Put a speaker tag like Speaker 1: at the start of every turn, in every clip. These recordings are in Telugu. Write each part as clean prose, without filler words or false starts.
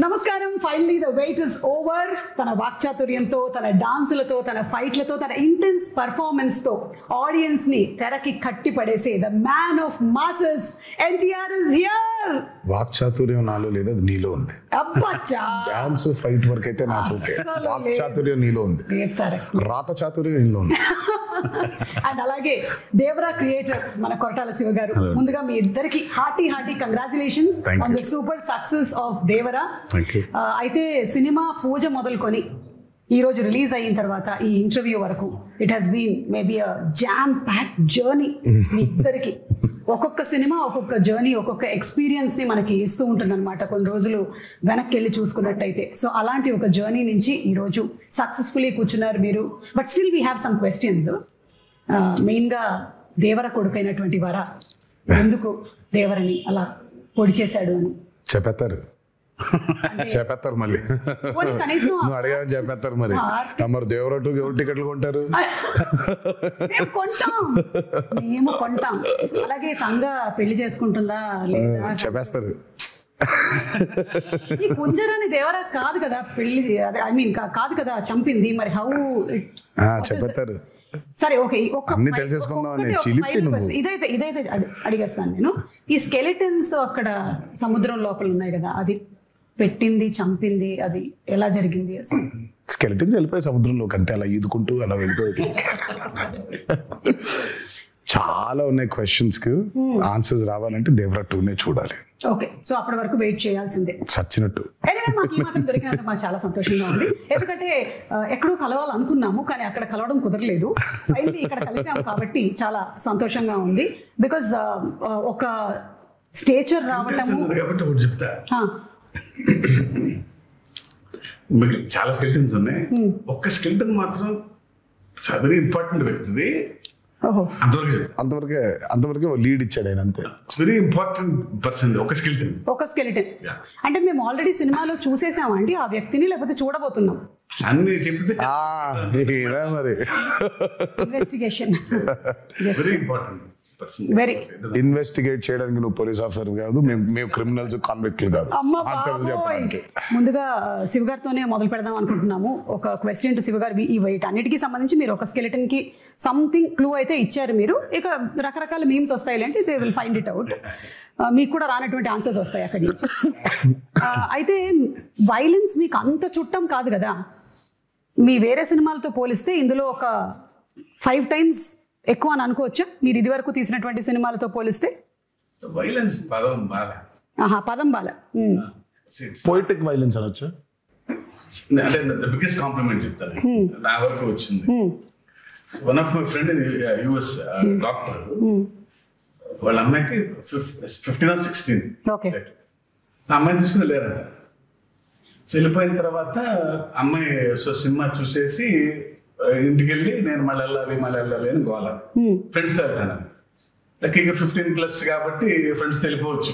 Speaker 1: నమస్కారం. Finally the weight is over. తన వాక్చాతుర్యంతో, తన డాన్సులతో, తన ఫైట్లతో, తన ఇంటెన్స్ పర్ఫార్మెన్స్ తో ఆడియన్స్ ని తెరకి కట్టి పడేసే the man of masses NTR is here.
Speaker 2: వాక్చాతుర్యం నాలో లేదు, అది నీలో ఉంది.
Speaker 1: అబ్బచ్చా,
Speaker 2: డాన్స్ ఫైట్ వర్క్ అయితే నాకు ఓకే. వాక్చాతుర్యం నీలో ఉంది, రాత చాతుర్యం నీలో ఉంది.
Speaker 1: అండ్ అలాగే దేవరా క్రియేటర్ మన కొరటాల శివ గారు, ముందుగా మీ ఇద్దరికి hearty congratulations on the super success of Devara. అయితే సినిమా పూజ మొదలుకొని ఈ రోజు రిలీజ్ అయిన తర్వాత ఈ ఇంటర్వ్యూ వరకు it has been maybe a jam packed journey. మీ ఇద్దరికి ఒక్కొక్క సినిమా, ఒక్కొక్క జర్నీ, ఒక్కొక్క ఎక్స్పీరియన్స్ ని మనకి ఇస్తూ ఉంటుంది అనమాట. కొన్ని రోజులు వెనక్కి వెళ్ళి చూసుకున్నట్టయితే. సో అలాంటి ఒక జర్నీ నుంచి ఈ రోజు సక్సెస్ఫుల్లీ కూర్చున్నారు మీరు. But still we have some questions. మెయిన్గా దేవర కొడుకైనటువంటి వర ఎందుకు దేవరని అలా పొడి చేశాడు అని
Speaker 2: చెప్పేస్తారు మళ్ళీ. నువ్వు అడిగాని చెప్పేస్తారు మరి. మరి దేవరా 2 ఎవరు టికెట్లు కొంటారు?
Speaker 1: మేము కొంటాం. అలాగే తంగ పెళ్లి చేసుకుంటుందా లేదా చెప్పేస్తారు. ఈ కుంజరాని దేవరా కాదు కదా పెళ్లి, ఐ మీన్ కాదు కదా చంపింది. మరి హౌ
Speaker 2: చెప్పేస్తారు.
Speaker 1: సరే ఓకే,
Speaker 2: ఇదైతే
Speaker 1: అడిగేస్తాను నేను. ఈ స్కెలిటన్స్ అక్కడ సముద్రం లోపల ఉన్నాయి కదా, అది పెట్టింది, చంపింది, అది ఎలా జరిగింది అసలు?
Speaker 2: స్కెలిటన్స్ వెళ్ళిపోయి సముద్రంలోకి అంతే, అలా ఈదుకుంటూ అలా వెళ్ళిపోయి. చాలా ఉన్నాయి క్వశ్చన్స్ కి ఆన్సర్స్ రావాలంటే దేవరా 2నే చూడాలి.
Speaker 1: ఓకే, సో అప్పటి వరకు వెయిట్ చేయాల్సిందే
Speaker 2: చచ్చినట్టు.
Speaker 1: మాకు ఈ మాత్రం దొరికినందుకు మాకు చాలా సంతోషంగా ఉంది. ఎందుకంటే ఎక్కడో కలవాలనుకున్నాము కానీ అక్కడ కలవడం కుదరలేదు. ఫైనల్లీ ఇక్కడ కలిసాము కాబట్టి చాలా సంతోషంగా ఉంది. బికాజ్ ఒక స్టేచర్ రావటము.
Speaker 3: చాలా స్కెల్టన్స్ ఉన్నాయి, ఒక్క స్కెల్టన్ మాత్రం చాలా ఇంపార్టెంట్ వ్యక్తిది.
Speaker 2: అంతవరకే లీడ్ ఇచ్చాడు ఆయన, అంతే.
Speaker 3: Very important person. ఒక స్కెలిటన్
Speaker 1: అంటే మేము ఆల్రెడీ సినిమాలో చూసేసామండి ఆ వ్యక్తిని, లేకపోతే చూడబోతున్నాం
Speaker 3: అన్ని చెప్తే
Speaker 2: మరి.
Speaker 1: Investigation
Speaker 3: very important.
Speaker 1: Very
Speaker 2: investigate చేయడానికి నువ్వు పోలీస్ ఆఫీసర్ కాదు, మేము క్రిమినల్స్, కాన్విక్ట్లు కాదు.
Speaker 1: ముందుగా శివ గారితోనే మొదలు పెడదాం అనుకుంటున్నాము. ఒక క్వశ్చన్ టు శివ గారు. ఈ వెయిట్ అన్నిటికీ సంబంధించి మీరు ఒక స్కెలిటన్ కి సంథింగ్ క్లూ అయితే ఇచ్చారు మీరు. ఇక రకరకాల మీమ్స్ వస్తాయి అంటే they will find it out. మీకు కూడా రానటువంటి ఆన్సర్స్ వస్తాయి అక్కడి నుంచి. అయితే వైలెన్స్ మీకు అంత చుట్టం కాదు కదా. మీ వేరే సినిమాలతో పోలిస్తే ఇందులో ఒక 5 times ఎక్కువ అని అనుకోవచ్చా మీరు ఇది వరకు తీసినటువంటి సినిమాలతో పోలిస్తే?
Speaker 3: వైలెన్స్ పదం
Speaker 1: బాల
Speaker 2: పోయిటిక్ వైలెన్స్ అనొచ్చు.
Speaker 3: అంటే బిగ్గెస్ట్ కాంప్లిమెంట్ చెప్తాను నా వరకు వచ్చింది. One of my friend in US doctor, వాళ్ళ అమ్మాయికి 15 or 16.
Speaker 1: ఓకే,
Speaker 3: అమ్మాయిని తీసుకుని వెళ్ళారంట. వెళ్ళిపోయిన తర్వాత అమ్మాయి సినిమా చూసేసి ఇంటికి వెళ్ళి నేను మళ్ళీ వెళ్ళాలి అని గోల. ఫ్రెండ్స్తో వెళ్తాను. ఇక 15+ కాబట్టి ఫ్రెండ్స్ వెళ్ళిపోవచ్చు.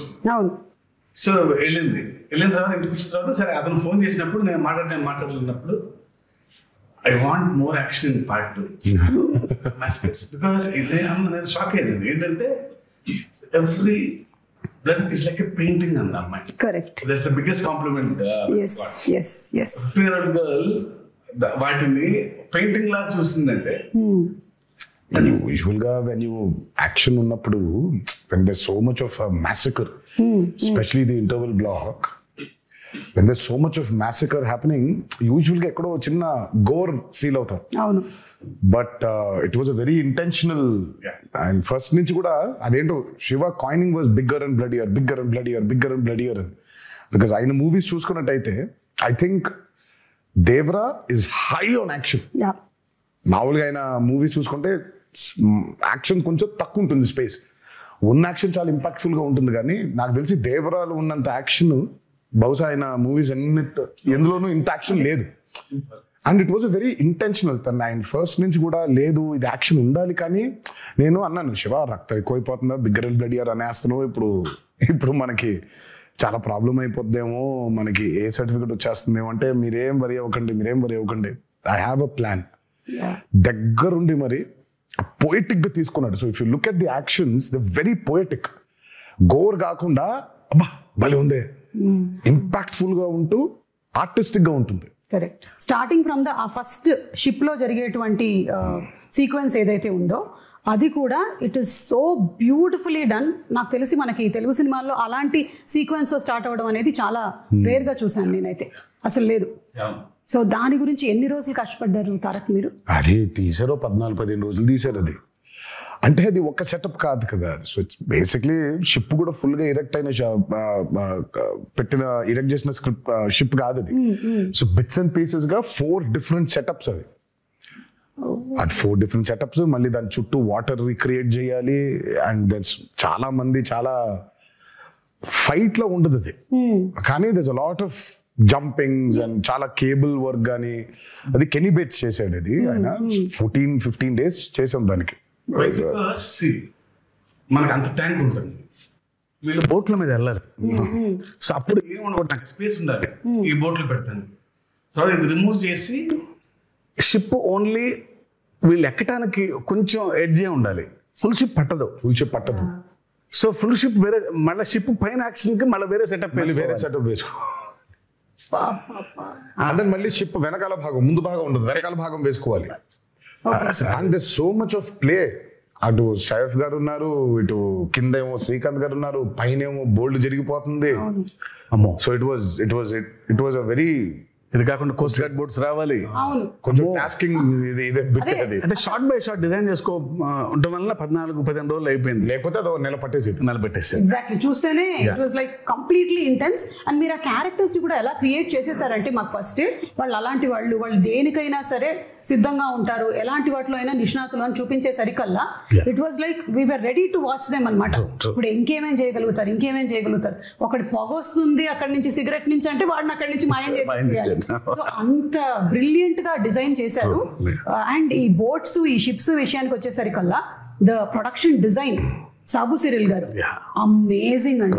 Speaker 3: సో వెళ్ళిన తర్వాత ఇంటికి వచ్చిన తర్వాత సరే అతను ఫోన్ చేసినప్పుడు నేను మాట్లాడుతున్నప్పుడు I want more action in part 2. Because నేను షాక్ అయ్యాను. ఏంటంటే every blood is like a painting అంది అమ్మాయి.
Speaker 1: Correct,
Speaker 3: that's the biggest compliment. Girl వాటిని పెయింటింగ్ లా చూస్తుందంటే.
Speaker 2: యూజువల్ గా వెన్ యూ యాక్షన్ ఉన్నప్పుడు when there's so much of a massacre, especially the interval block, when there's so much of massacre happening, usually ga ekkado chinna gore feel avutha.
Speaker 1: avunu,
Speaker 2: but it was a very intentional. And first nunchi kuda adento Shiva coining was bigger and bloodier, because ayina movies chusukunnataithe I think Devara is high on action. మామూలుగా ఆయన మూవీస్ చూసుకుంటే యాక్షన్ కొంచెం తక్కువ ఉంటుంది, స్పేస్ ఉన్న యాక్షన్ చాలా ఇంపాక్ట్ఫుల్ గా ఉంటుంది. కానీ నాకు తెలిసి దేవరాలు ఉన్నంత యాక్షన్ బహుశా ఆయన మూవీస్ ఎందులోనూ ఇంత యాక్షన్ లేదు. And it was a very intentional. ఆయన ఫస్ట్ నుంచి కూడా లేదు ఇది యాక్షన్ ఉండాలి. కానీ నేను అన్నాను, శివ రక్తం ఎక్కువైపోతుందా, బిగ్గర్ అండ్ బ్లడియర్ అనేస్తున్నావు, ఇప్పుడు మనకి చాలా ప్రాబ్లం అయిపోద్దేమో, మనకి ఏ సర్టిఫికెట్ వచ్చేస్తుందేమో అంటే మీరేం వరి అవ్వకండి, ఐ హ్యావ్ అ ప్లాన్. దగ్గరుండి మరి పోయిటిక్ గా తీసుకున్నాడు. So if you look at the actions the very poetic. గోర్ కాకుండా అబ్బా భలే ఉందే ఇంపాక్ట్ఫుల్ గా ఉంటూ ఆర్టిస్టిక్ గా ఉంటుంది.
Speaker 1: Correct. Starting from the first ship లో జరిగేటువంటి సీక్వెన్స్ ఏదైతే ఉందో అది కూడా it is so beautifully done. నాకు తెలిసి మనకి తెలుగు సినిమాల్లో అలాంటి సీక్వెన్స్ స్టార్ట్ అవ్వడం అనేది చాలా రేర్ గా చూసాను నేనైతే, అసలు లేదు. సో దాని గురించి ఎన్ని రోజులు కష్టపడ్డారు తారక్ మీరు?
Speaker 2: అది తీసారో 14-15 రోజులు తీసారు. అది అంటే అది ఒక సెటప్ కాదు కదా. సో ఇట్స్ బేసిక్లీ షిప్ కూడా ఫుల్ గా ఇరెక్ట్ అయిన ఇరెక్ట్ చేసిన స్క్రిప్ట్ షిప్ కాదు అది. సో బిట్స్ అండ్ పీసెస్ గా 4 డిఫరెంట్ సెటప్స్ అవి. అది 4 డిఫరెంట్ సెటప్స్, మళ్ళీ దాని చుట్టూ వాటర్ రిక్రియేట్ చేయాలి. అండ్ దెన్స్ చాలా మంది చాలా ఫైట్ లో ఉండదు అది, కానీ there's a lot of jumpings and చాలా కేబుల్ వర్క్ కానీ. అది కెనీ బేట్స్ చేశాడు అది. ఆయన 14-15 days చేసాం దానికి.
Speaker 3: మనకు అంత ట్యాంక్ ఉంటుంది, వీళ్ళు బోట్ల మీద వెళ్ళాలి. సో అప్పుడు ఏమన్నా నాకు స్పేస్ ఉండాలి ఈ బోట్లు పెడతాను. తర్వాత ఇది రిమూవ్ చేసి షిప్ ఓన్లీ వీళ్ళు ఎక్కడానికి కొంచెం ఎడ్జే ఉండాలి. ఫుల్ షిప్ పట్టదు. సో ఫుల్ షిప్ వేరే, మళ్ళీ షిప్ పైన యాక్షన్ కి మళ్ళీ వేరే సెటప్
Speaker 2: వేసుకో. అంటే మళ్ళీ షిప్ వెనకాల భాగం, ముందు భాగం ఉండదు, వెనకాల భాగం వేసుకోవాలి. And there so much of play. అటు సైఫ్ గారు ఉన్నారు, ఇటు కింద ఏమో శ్రీకాంత్ గారు ఉన్నారు, పైన ఏమో బోల్డ్ జరిగిపోతుంది. అమ్మో. So it was a very, ఇది కాకుండా కోస్ట్ గార్డ్ బోట్స్ రావాలి, కొంచెం టాస్కింగ్ ఇదే బిట్. అది
Speaker 3: అంటే షార్ట్ బై షార్ట్ డిజైన్ చేసుకో ఉండడం వల్ల 14-15 రోజులు అయిపోయింది.
Speaker 2: లేకపోతే అది నెల పట్టేసి.
Speaker 1: ఎగ్జాక్ట్లీ. చూస్తేనే it was like completely intense. And మీరు ఆ క్యారెక్టర్స్ ని కూడా ఎలా క్రియేట్ చేసేసారంటే మాకు ఫస్ట్ వాళ్ళు అలాంటి వాళ్ళు దేనికైనా సరే సిద్ధంగా ఉంటారు, ఎలాంటి వాటిలో అయినా నిష్ణాతులు అని చూపించేసరికల్లా it was like we are ready to watch them అనమాట. ఇప్పుడు ఇంకేమేం చేయగలుగుతారు. ఒకటి పొగ వస్తుంది అక్కడి నుంచి, సిగరెట్ నుంచి అంటే వాడిని అక్కడి నుంచి మాయం చేసేయాలి. సో అంత బ్రిలియంట్ గా డిజైన్ చేశారు. అండ్ ఈ బోట్స్, ఈ షిప్స్ విషయానికి వచ్చేసరికల్లా the production design Sabu Cyril గారు అమేజింగ్ అండి,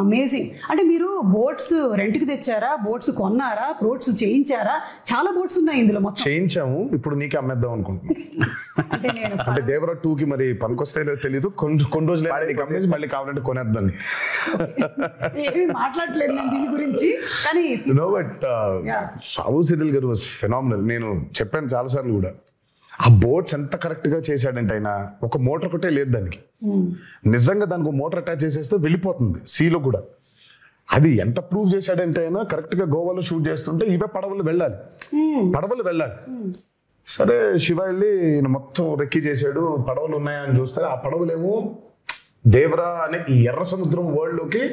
Speaker 1: అమేజింగ్. అంటే మీరు బోట్స్ రెంట్ కి తెచ్చారా, బోట్స్ కొన్నారా, బోట్స్ చేయించారా? చాలా బోట్స్ ఉన్నాయి ఇందులో. మొత్తం చేయించాము, ఇప్పుడు నీకే అమ్మేద్దాం అనుకుంటున్నాను. అంటే దేవరా 2 కి మరి పనికొస్తే తెలీదు, కొన్ని రోజులు అమ్మేసి మళ్ళీ కావాలంటే కొనేద్దాం. ఏమీ మాట్లాడలేదు నేను దీని గురించి, కానీ సాబు సిరిల్ గారు వాస్ ఫెనామినల్. నేను చెప్పాను చాలా సార్లు కూడా, ఆ బోట్స్ ఎంత కరెక్ట్ గా చేశాడంటే ఆయన ఒక మోటార్ ఒకటే లేదు దానికి. నిజంగా దానికి ఒక మోటార్ అటాచ్ చేసేస్తే వెళ్ళిపోతుంది సీలో కూడా. అది ఎంత ప్రూవ్ చేశాడంటే ఆయన కరెక్ట్ గా గోవాలో షూట్ చేస్తుంటే ఇవే పడవలు వెళ్ళాలి. సరే శివ వెళ్ళి ఈయన మొత్తం రెక్కి చేశాడు, పడవలు ఉన్నాయని చూస్తే ఆ పడవలేమో దేవరా అనే ఈ ఎర్ర సముద్రం వరల్డ్ లోకి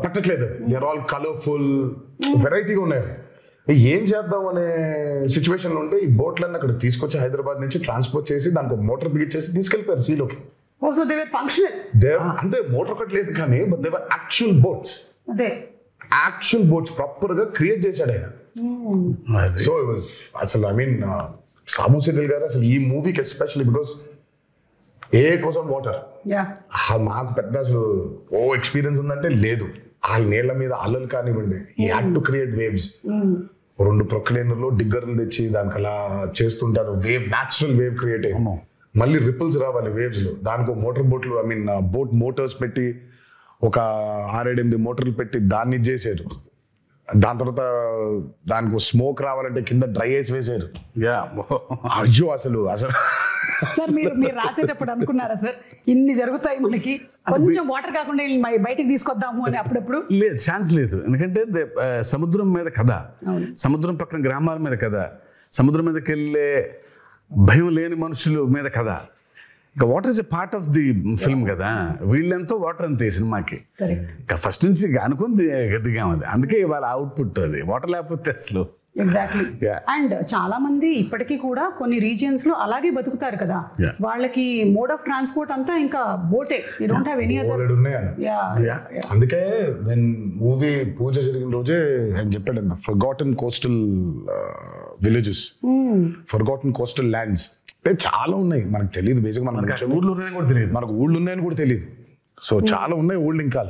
Speaker 1: పట్టట్లేదు. దే ఆర్ ఆల్ కలర్ఫుల్, వెరైటీగా ఉన్నాయి. ఏం చేద్దాం అనే సిచ్యువేషన్ లో ఉంటే ఈ బోట్లన్నీ అక్కడ తీసుకొచ్చి హైదరాబాద్ నుంచి ట్రాన్స్పోర్ట్ చేసి దానికి ఒక మోటార్ బిగించేసి తీసుకెళ్లిపోయారు సీలోకి. అంటే మోటార్ ఒకటి లేదు కానీ but they were actual boats. Actual boats proper గా క్రియేట్ చేశాడు ఆయన. సో ఇట్ వాస్ అసలు ఐ మీన్ సాబు సిరిల్ గారు అసలు ఈ మూవీకి especially because it was on water. మాకు పెద్ద అసలు ఎక్స్పీరియన్స్ ఉందంటే లేదు. ఆ నీళ్ల మీద అల్లలు కానివ్వండి, ఈ హ్యాడ్ టు క్రియేట్ వేవ్స్. 2 ప్రొక్లైనర్లు డిగ్గర్లు తెచ్చి దానికి అలా చేస్తుంటే అది వేవ్, న్యాచురల్ వేవ్ క్రియేట్ అయ్యి మళ్ళీ రిపుల్స్ రావాలి వేవ్స్ లో. దానికి మోటార్ బోట్లు, ఐ మీన్ బోట్ మోటార్స్ పెట్టి ఒక 6-8 మోటార్లు పెట్టి దాన్ని చేశారు. దాని తర్వాత దానికి స్మోక్ రావాలంటే కింద డ్రై ఐస్ వేసారు. అయ్యో అసలు సార్ మీరు రాసేటప్పుడు అనుకున్నారా సార్ ఇన్ని జరుగుతాయి మనకి, కొంచెం వాటర్ కాకుండా బయటికి తీసుకొద్దాము అని? అప్పుడప్పుడు
Speaker 3: లేదు, ఛాన్స్ లేదు. ఎందుకంటే సముద్రం మీద కథ, సముద్రం పక్కన గ్రామాల మీద కథ, సముద్రం మీదకి వెళ్ళే భయం లేని మనుషుల మీద కథ. ఇంకా water is a part of the film కదా. వీళ్ళెంతో వాటర్ అంతే సినిమాకి. ఇంకా ఫస్ట్ నుంచి అనుకుంది గట్టిగా ఉంది, అందుకే ఇవాళ అవుట్పుట్ అది. వాటర్ లేకపోతే అసలు
Speaker 1: ఎగ్జాక్ట్లీ. అండ్ చాలా మంది ఇప్పటికీ కూడా కొన్ని రీజియన్స్ లో అలాగే బతుకుతారు కదా, వాళ్ళకి మోడ్ ఆఫ్ ట్రాన్స్పోర్ట్ అంతా ఇంకా బోటే. You don't have any other.
Speaker 2: అందుకే వెన్ మూవీ పూజ జరిగిన రోజే ఆయన చెప్పాడు, forgotten coastal villages, forgotten coastal lands అంటే చాలా ఉన్నాయి, మనకు తెలియదు. బేసిక్ మనకు ఊళ్ళో ఉన్నాయని కూడా తెలియదు, మనకు ఊళ్ళు ఉన్నాయని కూడా తెలియదు. సో చాలా ఉన్నాయి ఊళ్ళు ఇంకా.